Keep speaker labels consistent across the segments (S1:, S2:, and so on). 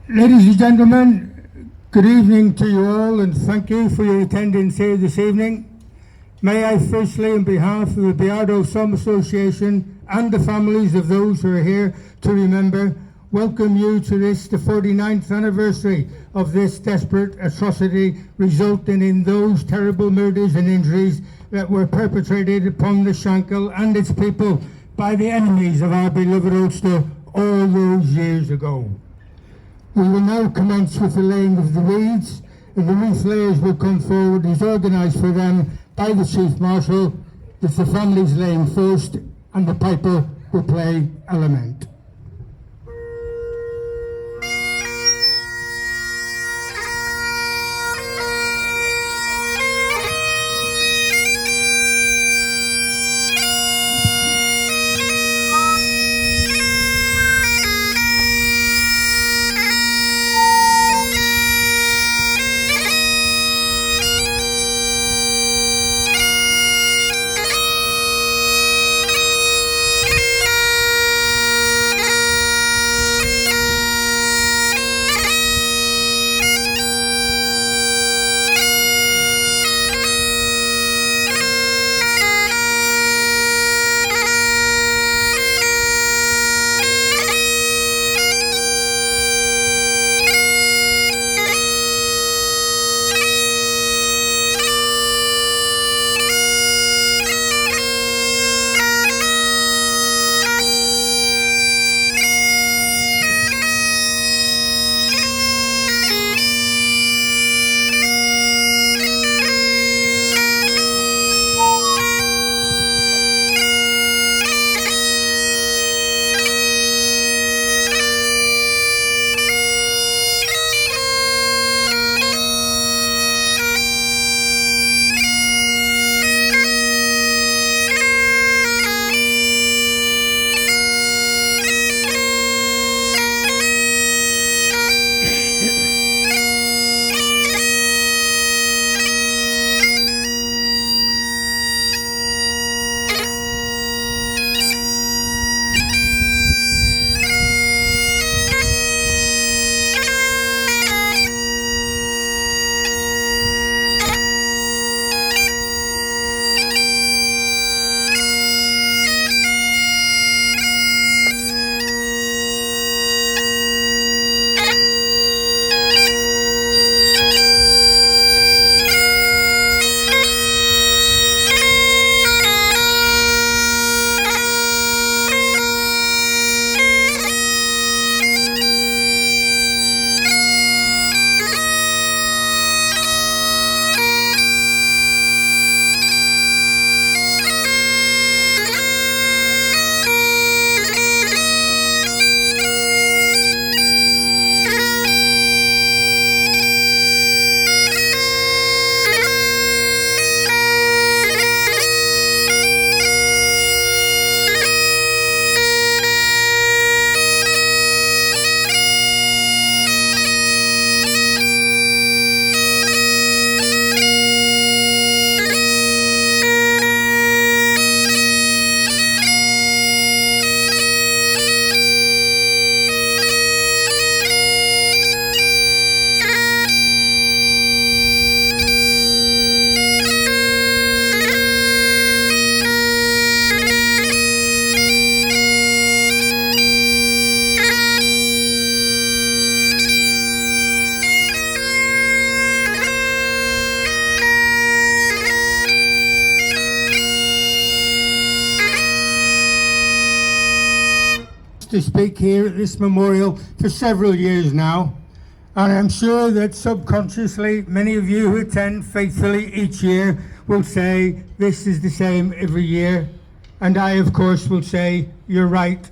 S1: Ladies and gentlemen, good evening to you all, and thank you for your attendance here this evening. May I firstly, on behalf of the BAYARDO Somme Association and the families of those who are here to remember, welcome you to this, the 49th anniversary of this desperate atrocity resulting in those terrible murders and injuries that were perpetrated upon the Shankill and its people by the enemies of our beloved Ulster all those years ago. We will now commence with the laying of the wreaths, and the wreath layers will come forward as organised for them by the Chief Marshal. It's the families laying first, and the piper will play a lament. To speak here at this memorial for several years now, and I'm sure that subconsciously many of you who attend faithfully each year will say this is the same every year, and I of course will say you're right,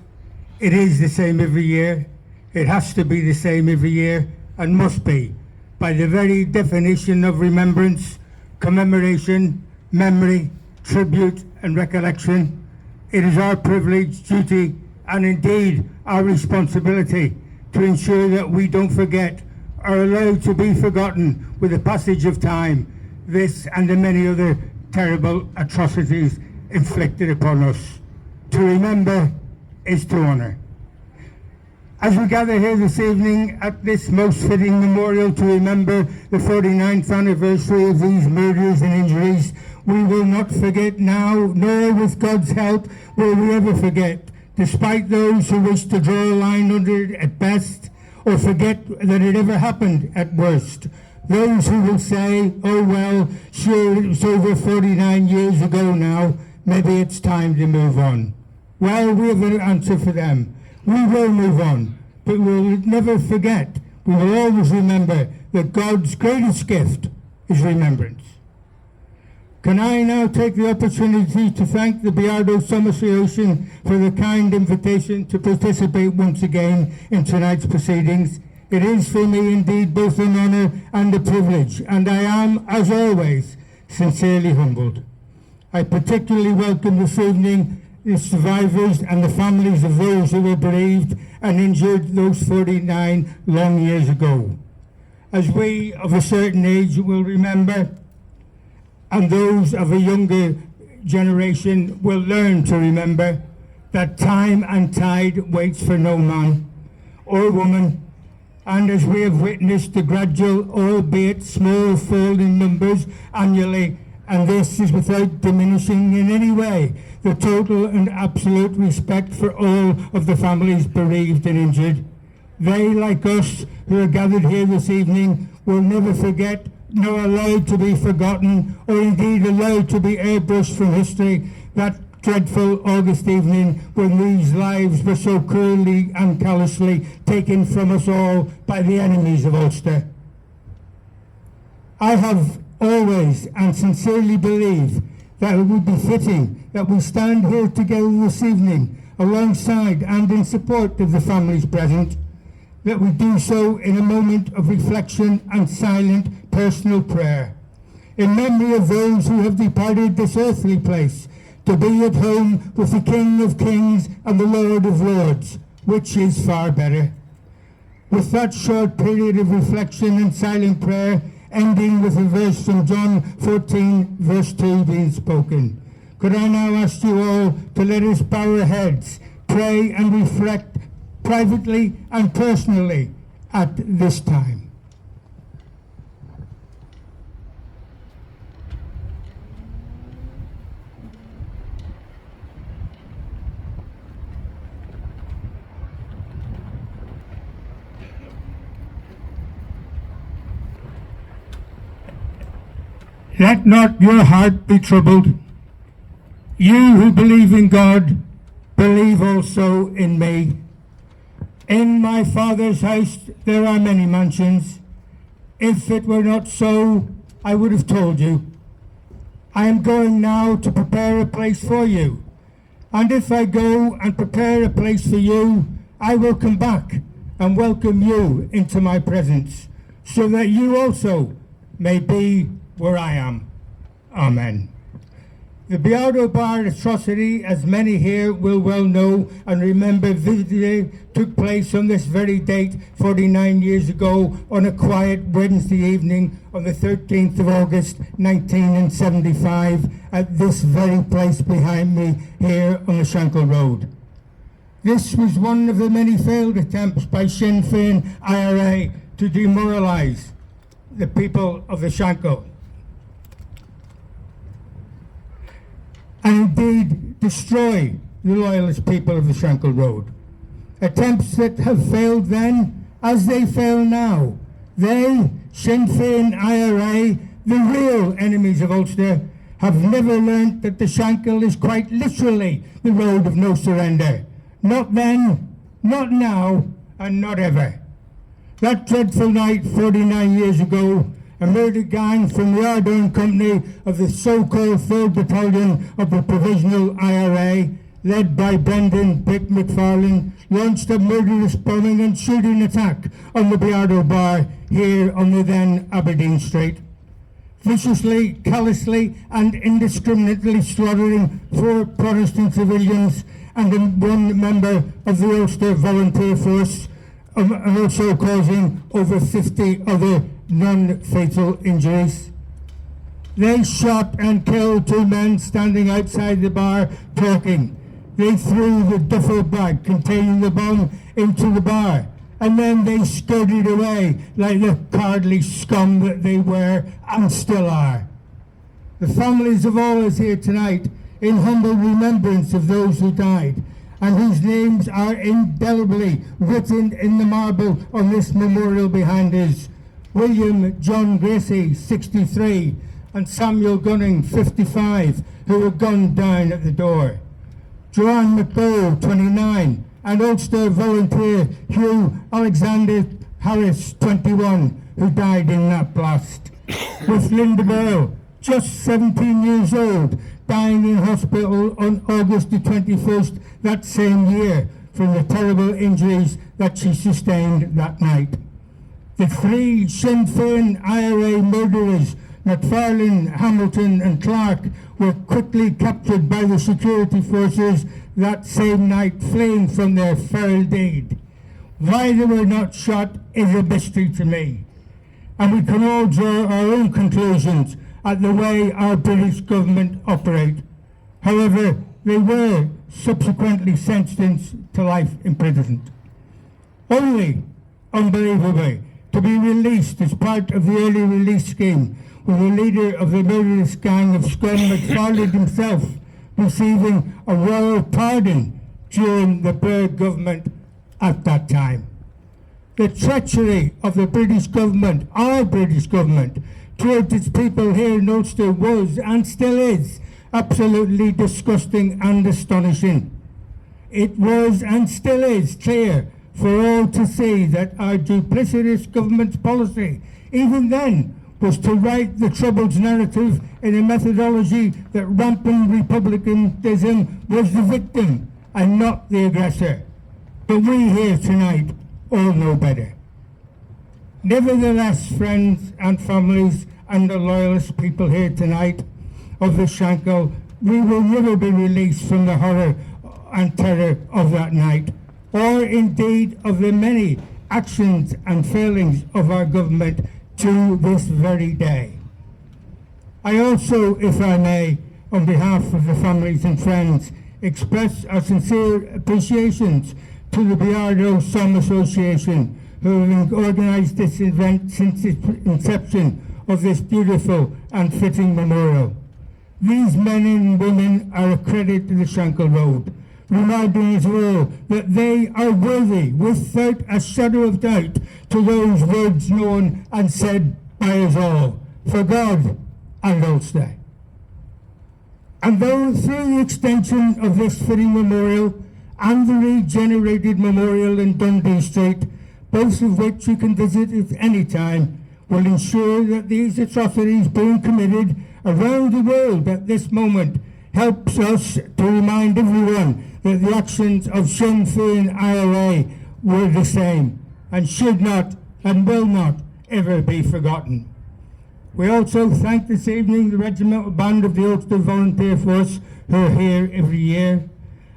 S1: it is the same every year, it has to be the same every year, and must be, by the very definition of remembrance, commemoration, memory, tribute and recollection. It is our privilege, duty and indeed our responsibility to ensure that we don't forget or allow to be forgotten with the passage of time this and the many other terrible atrocities inflicted upon us. To remember is to honour. As we gather here this evening at this most fitting memorial to remember the 49th anniversary of these murders and injuries, we will not forget now, nor with God's help will we ever forget, despite those who wish to draw a line under it at best, or forget that it ever happened at worst. Those who will say, oh well, sure it was over 49 years ago now, maybe it's time to move on. Well, we have an answer for them. We will move on, but we will never forget. We will always remember that God's greatest gift is remembrance. Can I now take the opportunity to thank the BAYARDO Some Association for the kind invitation to participate once again in tonight's proceedings. It is for me indeed both an honour and a privilege, and I am, as always, sincerely humbled. I particularly welcome this evening the survivors and the families of those who were bereaved and injured those 49 long years ago. As we of a certain age will remember, and those of a younger generation will learn to remember, that time and tide waits for no man or woman, and as we have witnessed the gradual, albeit small, fall in numbers annually, and this is without diminishing in any way the total and absolute respect for all of the families bereaved and injured. They, like us, who are gathered here this evening, will never forget, nor allowed to be forgotten, or indeed allowed to be airbrushed from history, that dreadful August evening when these lives were so cruelly and callously taken from us all by the enemies of Ulster. I have always and sincerely believed that it would be fitting that we stand here together this evening alongside and in support of the families present, that we do so in a moment of reflection and silent personal prayer, in memory of those who have departed this earthly place to be at home with the King of Kings and the Lord of Lords, which is far better. With that short period of reflection and silent prayer, ending with a verse from John 14, verse 2 being spoken, could I now ask you all to let us bow our heads, pray and reflect privately and personally at this time. Let not your heart be troubled. You who believe in God, believe also in me. In my Father's house there are many mansions. If it were not so, I would have told you. I am going now to prepare a place for you. And if I go and prepare a place for you, I will come back and welcome you into my presence, so that you also may be where I am. Amen. The BAYARDO Bar atrocity, as many here will well know and remember vividly, took place on this very date 49 years ago on a quiet Wednesday evening on the 13th of August 1975 at this very place behind me here on the Shankill Road. This was one of the many failed attempts by Sinn Féin IRA to demoralise the people of the Shankill, and indeed destroy the loyalist people of the Shankill Road. Attempts that have failed then, as they fail now. They, Sinn Féin IRA, the real enemies of Ulster, have never learnt that the Shankill is quite literally the road of no surrender. Not then, not now, and not ever. That dreadful night 49 years ago, a murder gang from the Ardern Company of the so-called 3rd Battalion of the Provisional IRA, led by Brendan Pick McFarlane, launched a murderous bombing and shooting attack on the BAYARDO Bar here on the then Aberdeen Street. viciously, callously and indiscriminately slaughtering 4 Protestant civilians and 1 member of the Ulster Volunteer Force, and also causing over 50 other non-fatal injuries. They shot and killed 2 men standing outside the bar talking. They threw the duffel bag containing the bomb into the bar, and then they scurried away like the cowardly scum that they were and still are. The families of all us here tonight, in humble remembrance of those who died, and whose names are indelibly written in the marble on this memorial behind us: William John Gracie, 63, and Samuel Gunning, 55, who were gunned down at the door. Joanne McDowell, 29, and Ulster volunteer Hugh Alexander Harris, 21, who died in that blast. With Linda Bell, just 17 years old, dying in hospital on August the 21st that same year from the terrible injuries that she sustained that night. The 3 Sinn Féin IRA murderers, McFarlane, Hamilton and Clark, were quickly captured by the security forces that same night, fleeing from their feral deed. Why they were not shot is a mystery to me, and we can all draw our own conclusions at the way our British government operate. However, they were subsequently sentenced to life imprisonment. Only, unbelievably, to be released as part of the early release scheme, with the leader of the murderous gang of scum, McFarlane himself, receiving a royal pardon during the Blair government at that time. The treachery of the British government, our British government, towards its people here in Ulster was, and still is, absolutely disgusting and astonishing. It was, and still is, clear for all to see that our duplicitous government's policy, even then, was to write the Troubles narrative in a methodology that rampant republicanism was the victim and not the aggressor. But we here tonight all know better. Nevertheless, friends and families and the loyalist people here tonight of the Shankill, we will never be released from the horror and terror of that night, or indeed of the many actions and failings of our government to this very day. I also, if I may, on behalf of the families and friends, express our sincere appreciations to the BAYARDO Some Association, who have organised this event since its inception of this beautiful and fitting memorial. These men and women are a credit to the Shankill Road, reminding us all that they are worthy, without a shadow of doubt, to those words known and said by us all, for God and Ulster. And though through the extension of this fitting memorial and the regenerated memorial in Dundee Street, both of which you can visit at any time, will ensure that these atrocities being committed around the world at this moment helps us to remind everyone that the actions of Sinn Féin IRA were the same and should not and will not ever be forgotten. We also thank this evening the Regimental Band of the Ulster Volunteer Force, who are here every year,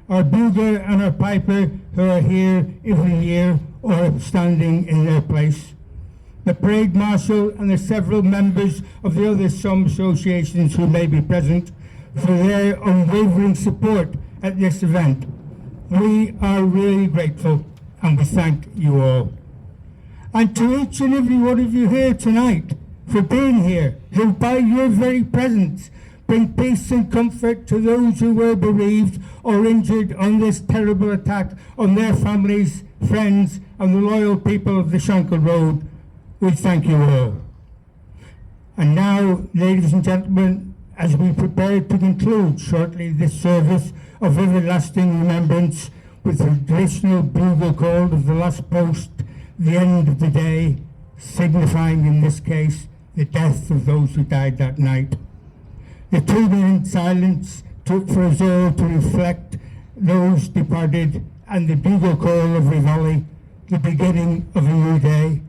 S1: our bugler and our piper, who are here every year or standing in their place, the parade marshal and the several members of the other some associations who may be present for their unwavering support at this event. We are really grateful and we thank you all. And to each and every one of you here tonight for being here, who by your very presence bring peace and comfort to those who were bereaved or injured on this terrible attack on their families, friends and the loyal people of the Shankill Road. We thank you all. And now, ladies and gentlemen, as we prepare to conclude shortly this service of everlasting remembrance with the traditional bugle call of the last post, the end of the day, signifying in this case the death of those who died that night. The 2-minute silence took for us all to reflect those departed, and the bugle call of Reveille, the beginning of a new day,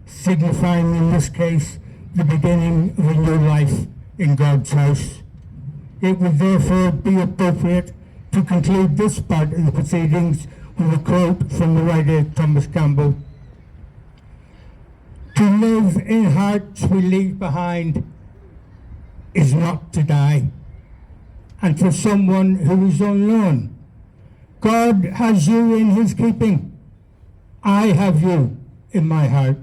S1: signifying in this case the beginning of a new life in God's house. It would therefore be appropriate to conclude this part of the proceedings with a quote from the writer Thomas Campbell. To live in hearts we leave behind is not to die. And for someone who is unknown, God has you in his keeping. I have you in my heart.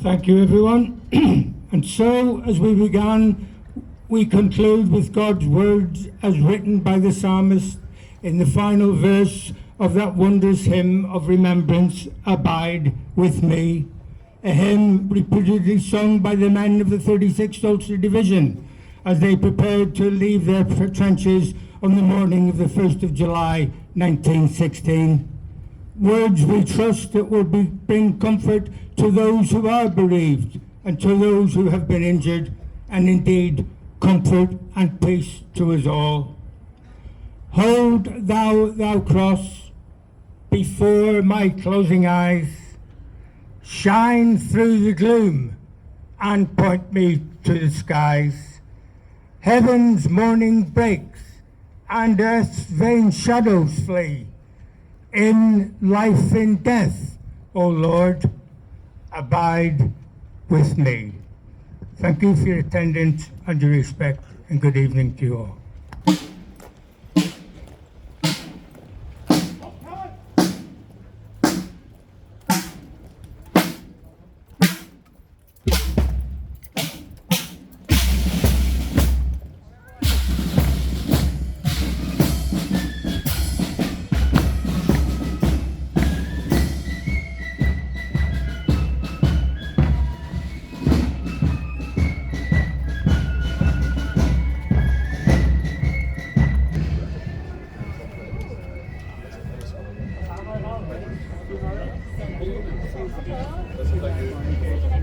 S1: Thank you, everyone. And so, as we began, we conclude with God's words as written by the psalmist in the final verse of that wondrous hymn of remembrance, Abide With Me, a hymn repeatedly sung by the men of the 36th Ulster Division as they prepared to leave their trenches on the morning of the 1st of July 1916. Words we trust that will bring comfort to those who are bereaved and to those who have been injured, and indeed comfort and peace to us all. Hold thou cross before my closing eyes, shine through the gloom and point me to the skies. Heaven's morning breaks and earth's vain shadows flee. In life, in death, O Lord, abide with me. Thank you for your attendance and your respect, and good evening to you all.
S2: Okay.